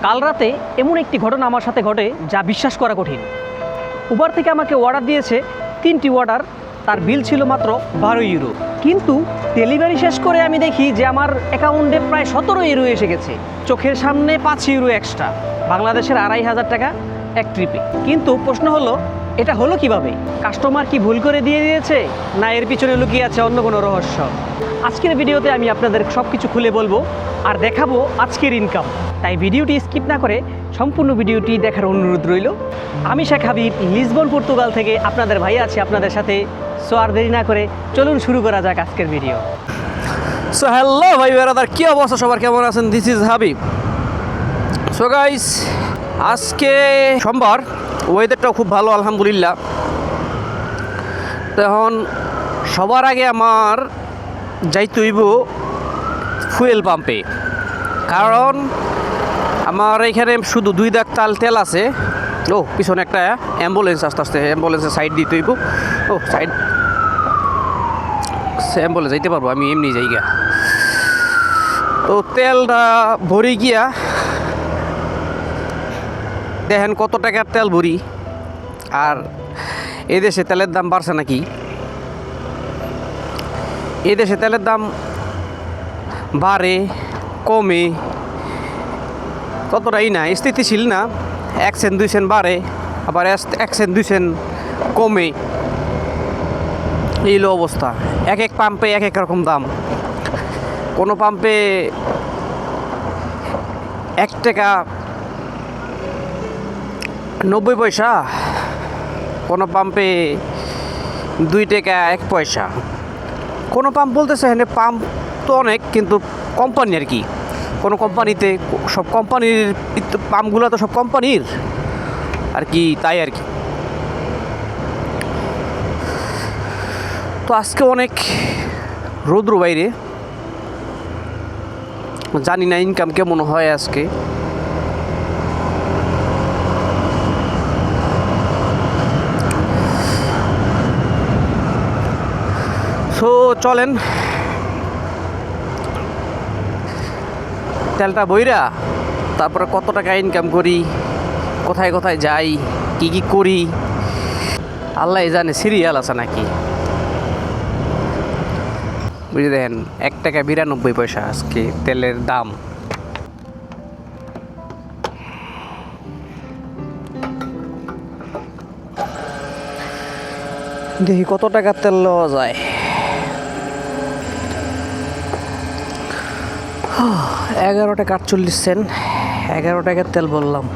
কাল রাতে এমন একটি ঘটনা আমার সাথে ঘটে যা বিশ্বাস করা কঠিন। উবার থেকে আমাকে অর্ডার দিয়েছে 3টি অর্ডার, তার বিল ছিল মাত্র 12 ইউরো। কিন্তু ডেলিভারি শেষ করে আমি দেখি যে আমার অ্যাকাউন্টে প্রায় 17 ইউরো এসে গেছে। চোখের সামনে 5 ইউরো এক্সট্রা, বাংলাদেশের 2500 টাকা এক ট্রিপে। কিন্তু প্রশ্ন হলো, এটা হলো কিভাবে? কাস্টমার কি ভুল করে দিয়ে দিয়েছে, না এর পিছনে লুকিয়ে আছে অন্য কোনো রহস্য? আজকের ভিডিওতে আমি আপনাদের সব কিছু খুলে বলবো আর দেখাবো আজকের ইনকাম। তাই ভিডিওটি স্কিপ না করে সম্পূর্ণ ভিডিওটি দেখার অনুরোধ রইল। আমি শেখ হাবিব, লিসবন পর্তুগাল থেকে আপনাদের ভাই আছি আপনাদের সাথে। সো আর দেরি না করে চলুন শুরু করা যাক আজকের ভিডিও। সো হ্যালো ভাই বেরাদার, কী অবস্থা সবার, কেমন আছেন? This is Habib. So guys, আজকে সোমবার, ওয়েদারটাও খুব ভালো আলহামদুলিল্লাহ। তখন সবার আগে আমার যাইতে হইব ফুয়েল পাম্পে, কারণ আমার এখানে শুধু 2 দাগ তেল আছে। ও পিছনে একটা অ্যাম্বুলেন্স আস্তে আস্তে, অ্যাম্বুলেন্সের সাইড দিতে হইব। ও সাইড, অ্যাম্বুলেন্স যাইতে পারবো, আমি এমনি যাই গিয়া। তো তেলটা ভরি গিয়া দেখেন কত টাকার তেল ভরি। আর এদেশে তেলের দাম বাড়ছে নাকি? এদেশে তেলের দাম বাড়ে কমে, কতটাই না, স্থিতিশীল না। 1 সেন্ট 2 সেন্ট বাড়ে, আবার 1 সেন্ট 2 সেন্ট কমে, এই হলো অবস্থা। এক এক পাম্পে এক এক রকম দাম। কোনো পাম্পে 1 টাকা 90 পয়সা, কোনো পাম্পে 2 টাকা 1 পয়সা। কোনো পাম্প বলতেছে এখানে পাম্প তো অনেক, কিন্তু কোম্পানি আর কি, কোনো কোম্পানিতে, সব কোম্পানির পাম্পগুলো তো সব কোম্পানির আর কি, তাই আর কি। তো আজকে অনেক রৌদ্র বাইরে, জানি না ইনকাম কেমন হয় আজকে। সো চলেন তেলটা বইরা তারপরে কত টাকা ইনকাম করি, কোথায় কোথায় যাই, কি কি করি, আল্লাহ জানে। সিরিয়াল আছে নাকি বুঝে দেখেন, 1 টাকা 92 পয়সা আজকে তেলের দাম। দেখি কত টাকার তেল লওয়া যায়। 11 টাকা 48 সেন্ট, 11 টাকার তেল বললাম।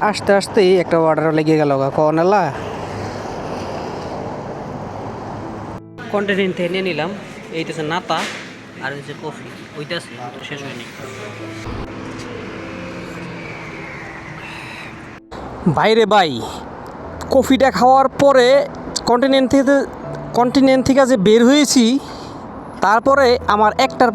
আসতে আসতেই একটা অর্ডার লেগে গেল, কখন এলা কন্টিনেন্ট থেকে নিয়ে নিলাম। এইটাছে নাতা আর হচ্ছে কফি, ওইটাছে শেষ হয়নি। বাইরে বাই, কফিটা খাওয়ার পরে কন্টিনেন্ট থেকে যে বের হয়েছি, তারপরে আমার একটার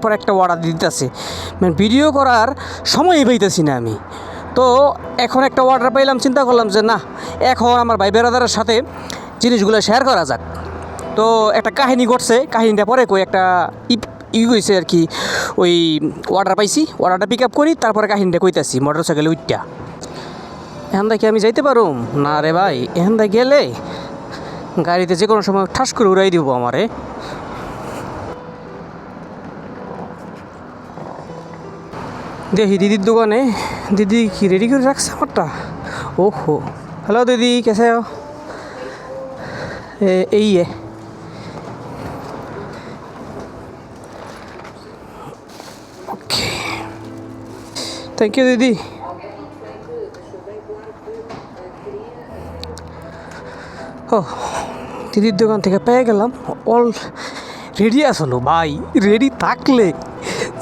পর একটা অর্ডার দিতেছে, মানে ভিডিও করার সময়ই পাইতেছি না আমি। তো এখন একটা অর্ডার পাইলাম, চিন্তা করলাম যে না, এখন আমার ভাই বেরাদারের সাথে জিনিসগুলো শেয়ার করা যাক। তো একটা কাহিনী ঘটছে, কাহিনীটা পরে কই, একটা হয়েছে আর কি। ওই অর্ডার পাইছি, অর্ডারটা পিক আপ করি, তারপরে কাহিনীটা কইতাছি। মোটর সাইকেলে উঠটা এখান থেকে আমি যাইতে পারুম না রে ভাই? এখান থেকে গেলে গাড়িতে যে কোনো সময় ঠাস করে উড়াই দিব আমারে। দেখি দিদির দোকানে, দিদি কি রেডি করে রাখছে আমারটা। ওহো, হ্যালো দিদি, कैसे हो? এই ওকে, থ্যাংক ইউ দিদি। ও, দিদির দোকান থেকে পেয়ে গেলাম। অল রেডি আসলো ভাই, রেডি থাকলে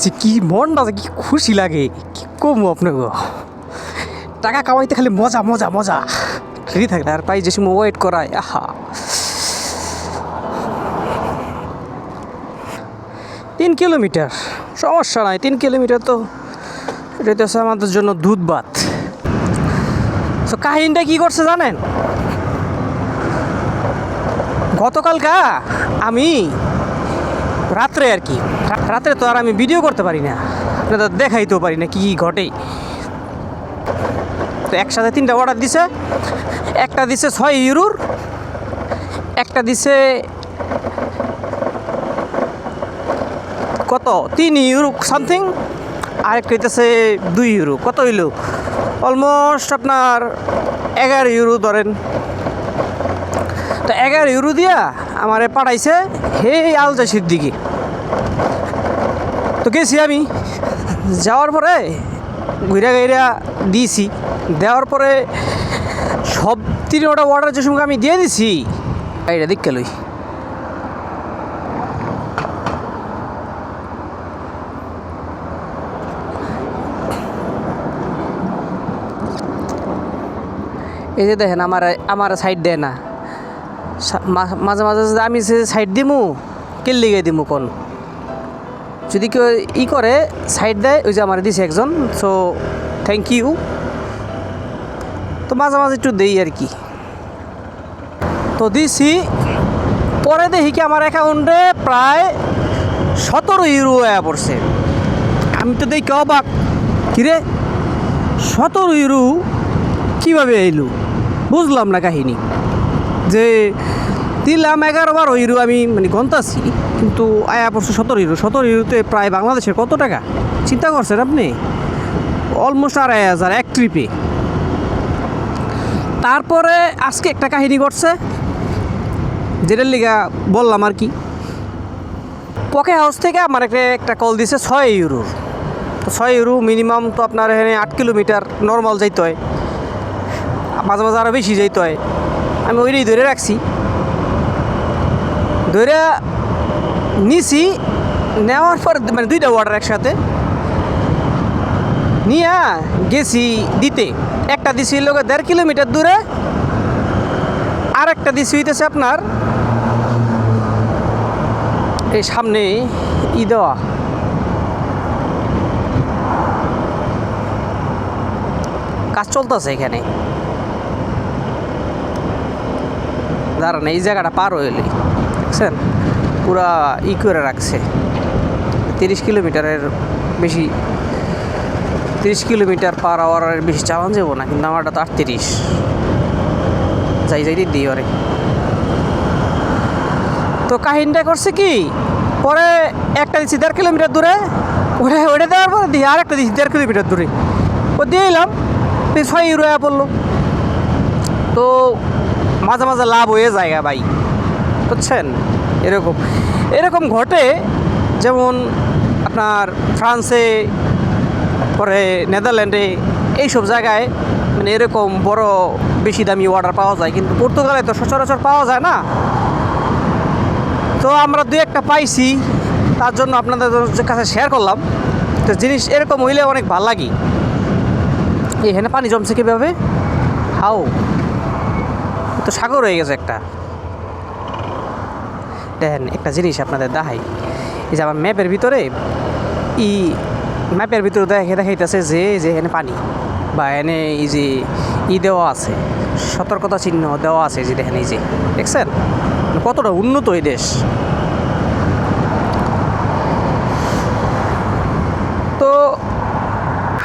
যে কি মনটা, কি খুশি লাগে, কি কমু আপনাকে। টাকা কামাইতে খালি মজা মজা মজা, রেডি থাকলে। আর পাই যে সময় ওয়েট করায়, আহা। 3 কিলোমিটার, সমস্যা নাই, 3 কিলোমিটার তো এটা হচ্ছে আমাদের জন্য দুধ ভাত। তো কাহিনীটা কী করছে জানেন? গতকালকা আমি রাত্রে আর কি, রাত্রে তো আর আমি ভিডিও করতে পারি না, আপনাদের দেখাইতেও পারি না কী ঘটে। তো একসাথে 3টা অর্ডার দিছে, একটা দিছে 6 ইউরোর, একটা দিছে কত 3 ইউরো সামথিং, আরেকটা দিতেছে 2 ইউরো। কত হইল? অলমোস্ট আপনার 11 ইউরো ধরেন। তো 11 ইউরো দিয়া আমারে পাঠাইছে হে আলজাশির দিকে। তো গেছি আমি, যাওয়ার পরে ঘুরা গাইরা দিয়েছি, দেওয়ার পরে সব 3টা অর্ডার যে সময় আমি দিয়ে দিছি, গাড়িটা দেখতে লই। এই যে দেখেন আমার সাইড দেয় না, মাঝে মাঝে যদি আমি সাইড দিমু লিগে দিমু কোন, যদি কেউ করে সাইড দেয়, ওই যে আমার দিছে একজন, সো থ্যাংক ইউ। তো মাঝে মাঝে একটু দেই আর কি। তো দিছি, পরে দেখি কি আমার অ্যাকাউন্টে প্রায় 17 ইউরো আয়া পড়ছে। আমি তো দেখি অবাক, কিরে 17 ইউরো কীভাবে এলো, বুঝলাম না কাহিনী। যে দিলাম 11-12 ইউরো আমি মানে গন্তাছি, কিন্তু আয়া পড়ছে 17 ইউরো। 17 ইউরোতে প্রায় বাংলাদেশের কত টাকা চিন্তা করছেন আপনি? অলমোস্ট 2,500 এক ট্রিপে। তারপরে আজকে একটা কাহিনী ঘটছে, যেটার লিগা বললাম আর কি। পকে হাউস থেকে আমার একটা কল দিছে 6 ইউরোর। তো 6 ইউরো মিনিমাম তো আপনার এখানে 8 কিলোমিটার নর্মাল যাইতে হয়, মাঝে মাঝে আরও বেশি যাইতে হয়। আমি ওইটাই ধরে রাখছি, ধরে নিছি। নেওয়ার পর মানে 2টা অর্ডার একসাথে নিয়ে গেছি দিতে। একটা দিছি লোক 1.5 কিলোমিটার দূরে, আর একটা দিছি হইতেছে আপনার এই সামনে দেওয়া কাজ চলতেছে এখানে, দাঁড়ান এই জায়গাটা পার হইলে দেখছেন পুরা করে রাখছে। 30 কিলোমিটারের বেশি, 30 কিলোমিটার পার আওয়ারের বেশি চালান যাবো না, কিন্তু আমারটা তো 38 যাই দিই ওরে। তো কাহিনীটা করছে কি, পরে একটা দিচ্ছি 1.5 কিলোমিটার দূরে, ওটা দেওয়ার পরে দিয়ে আরেকটা দিচ্ছি 1.5 কিলোমিটার দূরে, ও দিয়ে এলাম 6 ইউরো পড়লো। তো মাঝে মাঝে লাভ হয়ে যায় ভাই, বুঝছেন? এরকম ঘটে। যেমন আপনার ফ্রান্সে, পরে নেদারল্যান্ডে, এইসব জায়গায় মানে এরকম বড় বেশি দামি অর্ডার পাওয়া যায়, কিন্তু পর্তুগালে তো সচরাচর পাওয়া যায় না। তো আমরা 2-1টা পাইছি, তার জন্য আপনাদের কাছে শেয়ার করলাম। তো জিনিস এরকম হইলে অনেক ভালো লাগে। এখানে পানি জমছে কীভাবে? হাও তো সাগর হয়ে গেছে একটা। দেখেন একটা জিনিস আপনাদের দেখাই, এই যে আমার ম্যাপের ভিতরে দেখাইতেছে যে এখানে পানি, বা এনে এই যে দেওয়া আছে, সতর্কতা চিহ্ন দেওয়া আছে, যে দেখেন এই যে দেখছেন কতটা উন্নত এই দেশ। তো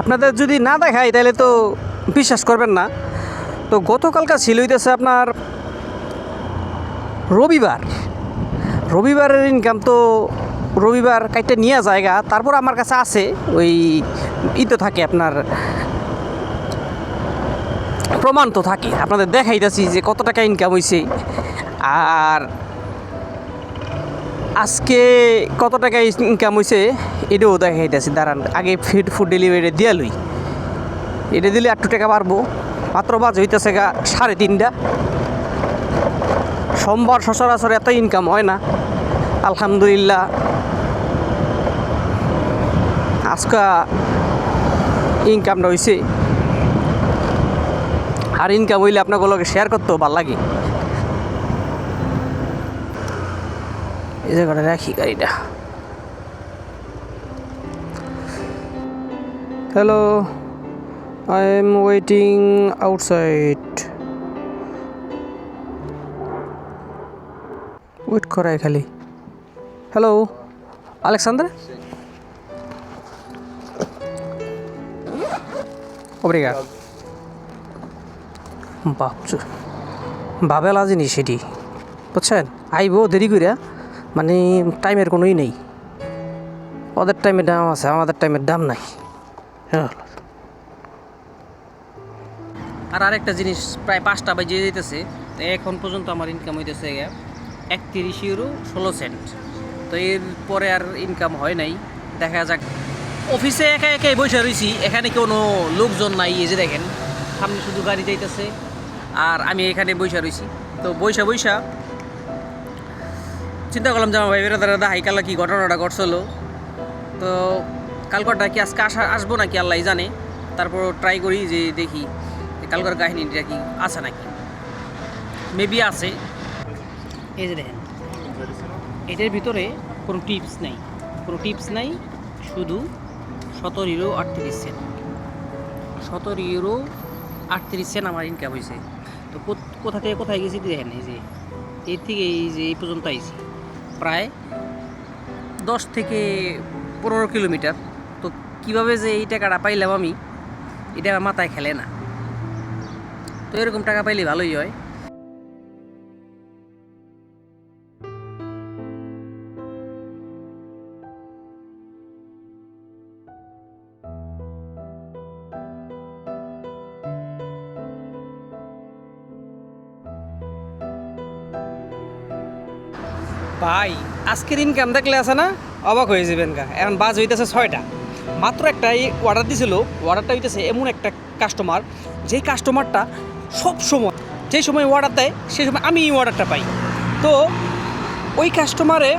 আপনাদের যদি না দেখাই তাহলে তো বিশ্বাস করবেন না। তো গতকালকা ছিল হইতেছে আপনার রবিবারের ইনকাম। তো রবিবার কাইটটা নিয়ে জায়গা, তারপর আমার কাছে আছে ওই তো থাকে আপনার প্রমাণ তো থাকে, আপনাদের দেখাইতেছি যে কত টাকা ইনকাম হয়েছে, আর আজকে কত টাকা ইনকাম হয়েছে এটাও দেখাইতেছি। দাঁড়ান আগে ফুড ডেলিভারি দিয়া লই, এটা দিলে 8 টাকা পারবো। মাত্র বাজ হইতেছে 3:30। সোমবার সচরাচর এত ইনকাম হয় না, আলহামদুলিল্লাহ আজকে ইনকামটা হয়েছে। আর ইনকাম হইলে আপনাগুলোকে শেয়ার করতেও ভালো লাগে। এই জায়গাটা রাখি গাড়িটা। Hello, I am waiting outside. Wait করায় খালি। Hello Alexander? Obrigado. ভাবেলা জিনিস সেটি, বুঝছেন? আইব দেরি করিয়া, মানে টাইমের কোনোই নেই। ওদের টাইমের দাম আছে, আমাদের টাইমের দাম নাই। আর আরেকটা জিনিস, প্রায় 5টা বাজে যেতেছে, তো এখন পর্যন্ত আমার ইনকাম হইতেছে 31 ইউরো 16 সেন্ট। তো এর পরে আর ইনকাম হয় নাই, দেখা যাক। অফিসে একা একাই বসে রয়েছি, এখানে কোনো লোকজন নাই। এই যে দেখেন সামনে শুধু গাড়ি যাইতেছে, আর আমি এখানে বসে রয়েছি। তো বইসা চিন্তা করলাম যে আমার ভাই বেড়াদারা দাহাই কালা কি ঘটনাটা ঘটছিল। তো কালকটা কি আজকে আসবো নাকি আল্লাহ জানে। তারপর ট্রাই করি যে দেখি কালকার কাহিনীটা কি আছে নাকি, মেবি আছে। এই যে দেখেন এটার ভিতরে কোনো টিপস নাই, শুধু 17 ইউরো 38 সেন্ট। 17 ইউরো 38 সেন্ট আমার ইনকাম হয়েছে। তো কোথা থেকে কোথায় গেছি দেখেন, এই যে এর থেকে এই পর্যন্ত আইছি প্রায় 10 থেকে 15 কিলোমিটার। তো কীভাবে যে এই টাকাটা পাইলাম আমি, এটা আমার মাথায় খেলে না। তো এরকম টাকা পাইলে ভালোই হয়। ভাই আজকের ইনকাম দেখলে আছে না, অবাক হয়ে যাবেন গা। এখন বাজ হইতেছে 6টা, মাত্র একটা অর্ডার দিছিল। অর্ডারটা হইতেছে এমন একটা কাস্টমার, যেই কাস্টমারটা সব সময় যেই সময় অর্ডার দেয় সেই সময় আমি অর্ডারটা পাই। তো ওই কাস্টমারে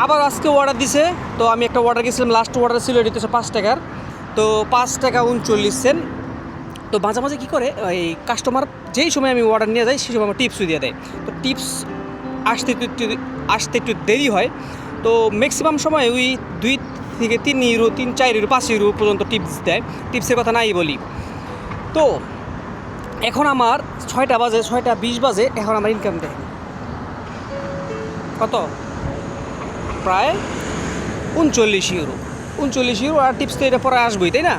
আবার আজকে অর্ডার দিছে। তো আমি একটা অর্ডার গেছিলাম, লাস্ট অর্ডার ছিল এটা হচ্ছে 5 টাকার। তো 5 টাকা 39 সেন্ট। তো মাঝে মাঝে কী করে, ওই কাস্টমার যেই সময় আমি অর্ডার নিয়ে যাই সেই সময় আমার টিপসও দিয়ে দেয়। তো টিপস আসতে একটু দেরি হয়। তো ম্যাক্সিমাম সময় ওই 2 থেকে 3 ইউরো, 3-4 ইউরো, 5 ইউরো পর্যন্ত টিপস দেয়। টিপসের কথা নাই বলি। তো এখন আমার 6টা বাজে, 6টা 20 বাজে, এখন আমার ইনকাম দেয় কত, প্রায় 39 ইউরো। 39 ইউরো, আর টিপস তো এটা পরে আসবোই, তাই না?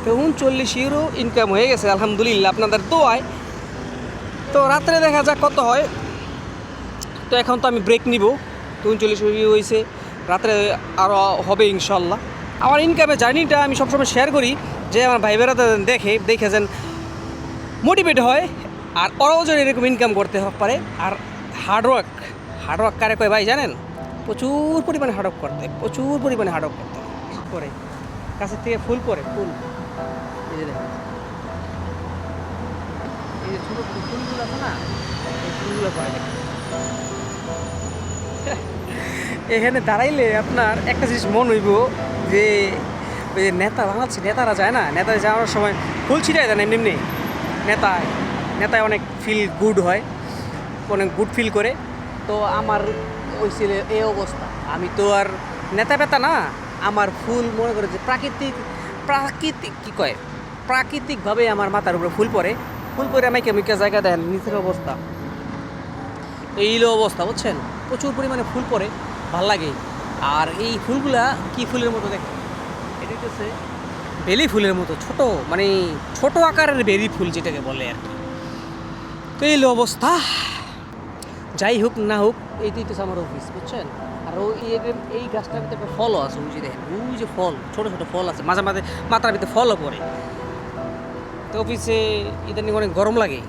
তো 39 ইউরো ইনকাম হয়ে গেছে আলহামদুলিল্লাহ, আপনাদের দোয়ায়। তো রাত্রে দেখা যাক কত হয়। তো এখন তো আমি ব্রেক নিব। তো 39 ইউরো হয়েছে, রাত্রে আরও হবে ইনশাল্লাহ। আমার ইনকামের জার্নিটা আমি সবসময় শেয়ার করি, যে আমার ভাই বেড়াতে দেখে যেন মোটিভেট হয়, আর ওরাও যেন এরকম ইনকাম করতে পারে। আর হার্ডওয়ার্ক কারে কয় ভাই জানেন? প্রচুর পরিমাণে হার্ডওয়ার্ক করতে করে কাছের থেকে ফুল এই যে ছোটো ছোটো ফুলগুলো আছে না, এই ফুলগুলো করে এখানে দাঁড়াইলে আপনার একটা জিনিস মন হইব, যে ওই যে বাংলাদেশের নেতারা যায় না, নেতায় যাওয়ার সময় ফুল ছিটাই দেন এমনি নেতায় অনেক ফিল গুড হয়, অনেক গুড ফিল করে। তো আমার ওই ছিল এই অবস্থা। আমি তো আর নেতা পেতা না, আমার ফুল মনে করে যে প্রাকৃতিকভাবে আমার মাথার উপরে ফুল পড়ে আমাকে জায়গা দেন নিচের অবস্থা, এইলো অবস্থা, বুঝছেন? প্রচুর পরিমাণে ফুল পড়ে, ভাল লাগে। আর এই ফুলগুলা কি ফুলের মতো দেখেন, এটা হচ্ছে বেলি ফুলের মতো, মানে ছোট আকারের বেলি ফুল যেটাকে বলে আর কি। তো এইলো অবস্থা। যাই হোক না হোক, এইটাই তো আমার অফিস, বুঝছেন? আর এই গাছটার ভিতরে একটা ফলও আছে, ওই যে দেখেন, ওই যে ফল, ছোটো ছোটো ফল আছে, মাঝে মাঝে মাথার ভিতরে ফলও পড়ে। তো অফিসে ইদানিং অনেক গরম লাগে।